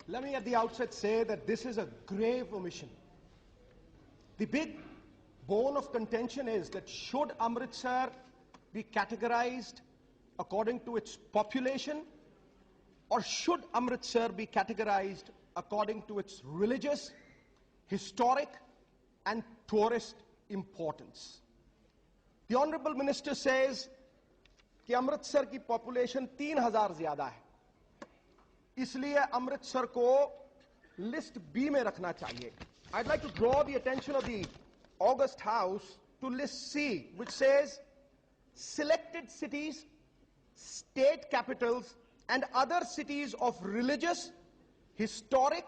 Let me at the outset say that this is a grave omission. The big bone of contention is that should Amritsar be categorized according to its population, or should Amritsar be categorized according to its religious, historic, and tourist importance? The Honorable Minister says कि अमृतसर की population 3000 ज्यादा है, इसलिए अमृतसर को list B में रखना चाहिए. I'd like to draw the attention of the August House to list C, which says selected cities, state capitals, and other cities of religious, historic,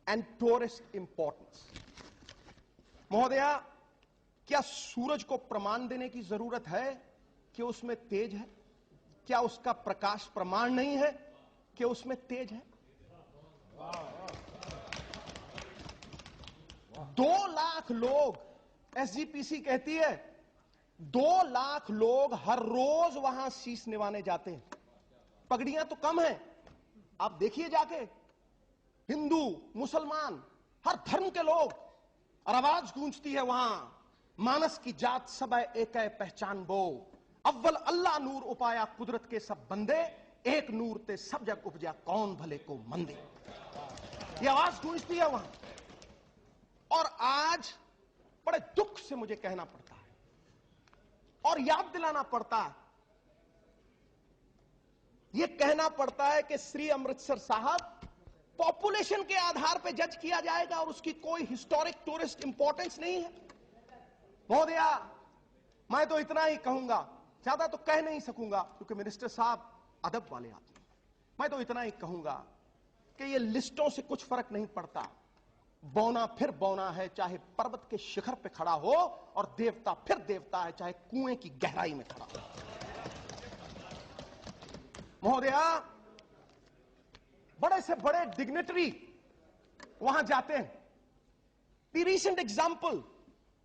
and tourist importance. महोदया, क्या सूरज को प्रमाण देने की जरूरत है कि उसमें तेज है? क्या उसका प्रकाश प्रमाण नहीं है कि उसमें तेज है? 2 लाख लोग, एसजीपीसी कहती है 2 लाख लोग हर रोज वहां शीश निवाने जाते हैं. पगड़ियां तो कम हैं, आप देखिए जाके, हिंदू, मुसलमान, हर धर्म के लोग, और आवाज गूंजती है वहां, मानस की जात सब एक है पहचान बो, अव्वल अल्लाह नूर उपाया कुदरत के सब बंदे, एक नूर ते सब जग उपजा कौन भले को मंदे. ये आवाज गूंजती है वहां. और आज बड़े दुख से मुझे कहना पड़ता है और याद दिलाना पड़ता है, यह कहना पड़ता है कि श्री अमृतसर साहब पॉपुलेशन के आधार पर जज किया जाएगा और उसकी कोई हिस्टोरिक टूरिस्ट इंपॉर्टेंस नहीं है. महोदया, मैं तो इतना ही कहूंगा, ज्यादा तो कह नहीं सकूंगा क्योंकि मिनिस्टर साहब अदब वाले आदमी. मैं तो इतना ही कहूंगा कि ये लिस्टों से कुछ फर्क नहीं पड़ता. बौना फिर बौना है, चाहे पर्वत के शिखर पे खड़ा हो, और देवता फिर देवता है, चाहे कुएं की गहराई में खड़ा हो. महोदया, बड़े से बड़े डिग्नेटरी वहां जाते हैं. The recent example,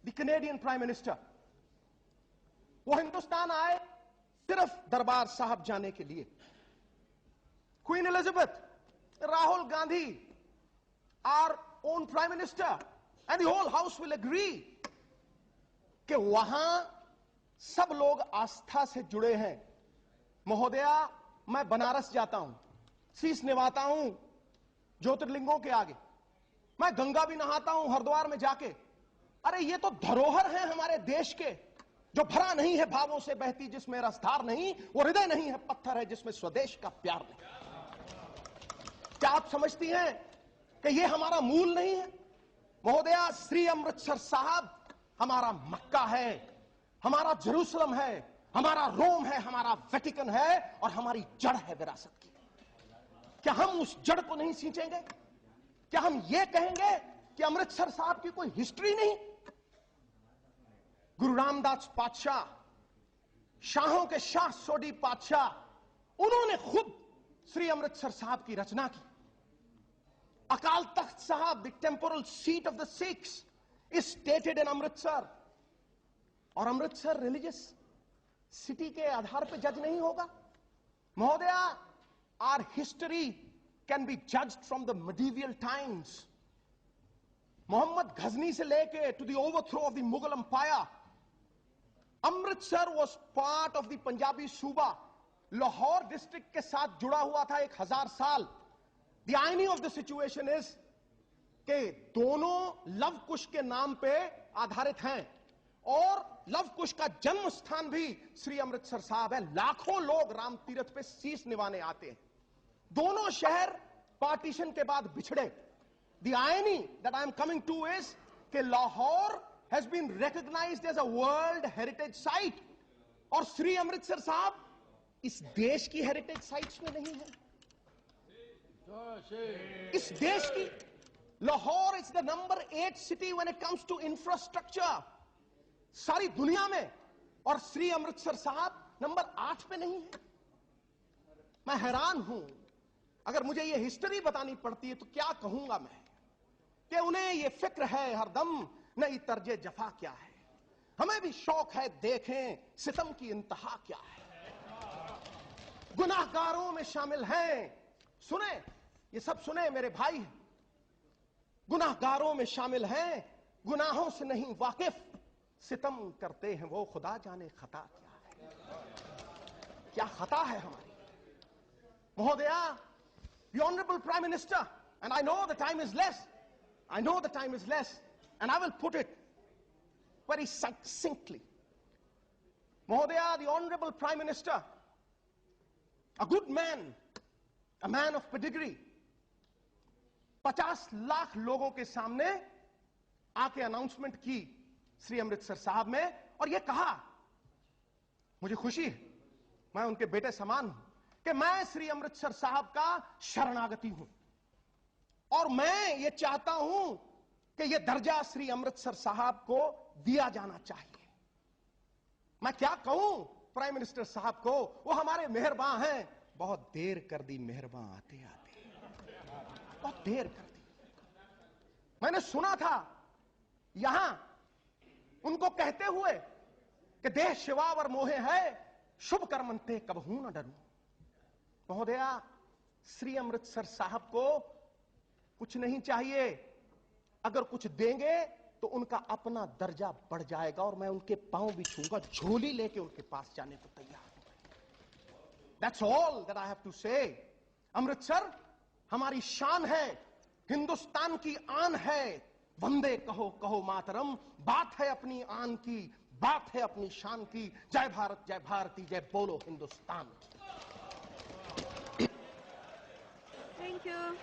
the Canadian prime minister, वो हिंदुस्तान आए सिर्फ दरबार साहब जाने के लिए. Queen Elizabeth, Rahul Gandhi, our own prime minister, and the whole house will agree कि वहां सब लोग आस्था से जुड़े हैं. महोदया, मैं बनारस जाता हूं, शीश निवाता हूं ज्योतिर्लिंगों के आगे, मैं गंगा भी नहाता हूं हरिद्वार में जाके. अरे ये तो धरोहर है हमारे देश के, जो भरा नहीं है भावों से बहती, जिसमें रसधार नहीं, वो हृदय नहीं है पत्थर है, जिसमें स्वदेश का प्यार नहीं. क्या आप समझती हैं कि ये हमारा मूल नहीं है? महोदया, श्री अमृतसर साहब हमारा मक्का है, हमारा जेरूसलम है, हमारा रोम है, हमारा वेटिकन है, और हमारी जड़ है विरासत की. क्या हम उस जड़ को नहीं सींचेंगे? क्या हम ये कहेंगे कि अमृतसर साहब की कोई हिस्ट्री नहीं? गुरु रामदास पातशाह, शाहों के शाह सोडी पातशाह, उन्होंने खुद श्री अमृतसर साहब की रचना की. अकाल तख्त साहब, the temporal seat of the Sikhs, is stated in Amritsar. और अमृतसर रिलीजियस सिटी के आधार पर जज नहीं होगा. महोदया, our history can be judged from the medieval times. Mohammed Ghazni से लेके to the overthrow of the Mughal empire, Amritsar was part of the Punjabi suba. Lahore district के साथ जुड़ा हुआ था 1000 साल. The irony of the situation is कि दोनों लव कुश के नाम पे आधारित हैं, और लव कुश का जन्म स्थान भी श्री अमृतसर साहब है. लाखों लोग राम तीर्थ पे शीश निवाने आते हैं. दोनों शहर पार्टीशन के बाद बिछड़े. The irony that I am coming to is कि Lahore has been recognized as a world heritage site, और श्री अमृतसर साहब इस देश की हेरिटेज साइट्स में नहीं है. इस देश की Lahore is the number 8 city when it comes to infrastructure सारी दुनिया में, और श्री अमृतसर साहब नंबर 8 पे नहीं है. मैं हैरान हूं. अगर मुझे ये हिस्ट्री बतानी पड़ती है तो क्या कहूंगा मैं, कि उन्हें ये फिक्र है हरदम नई तर्जे जफा क्या है. हमें भी शौक है देखें सितम की इंतहा क्या है. गुनाहगारों में शामिल हैं, सुने ये सब सुने मेरे भाई, गुनाहगारों में शामिल हैं, गुनाहों से नहीं वाकिफ, सितम करते हैं वो, खुदा जाने खता क्या है, क्या खता है हमारी। महोदया, the honorable prime minister, and I know the time is less, I know the time is less, and I will put it very succinctly. Mahodaya, the honorable prime minister, a good man, a man of pedigree, 50 lakh लोगों के सामने आके announcement की श्री अमृतसर साहब में, और ये कहा, मुझे खुशी है, मैं उनके बेटे समान हूं, कि मैं श्री अमृतसर साहब का शरणागति हूं, और मैं ये चाहता हूं कि ये दर्जा श्री अमृतसर साहब को दिया जाना चाहिए। मैं क्या कहूं प्राइम मिनिस्टर साहब को, वो हमारे मेहरबान हैं, बहुत देर कर दी मेहरबान आते आते, बहुत देर कर दी। मैंने सुना था यहां उनको कहते हुए कि देह शिवावर मोहे है, शुभ कर्मंते कबहू न डरूं। महोदया, श्री अमृतसर साहब को कुछ नहीं चाहिए, अगर कुछ देंगे तो उनका अपना दर्जा बढ़ जाएगा, और मैं उनके पांव भी छूंगा, झोली लेके उनके पास जाने को तैयार हूं। That's all that I have to say. Amritsar हमारी शान है, हिंदुस्तान की आन है, वंदे कहो कहो मातरम, बात है अपनी आन की, बात है अपनी शान की, जय भारत जय भारती जय बोलो हिंदुस्तान की। Thank you.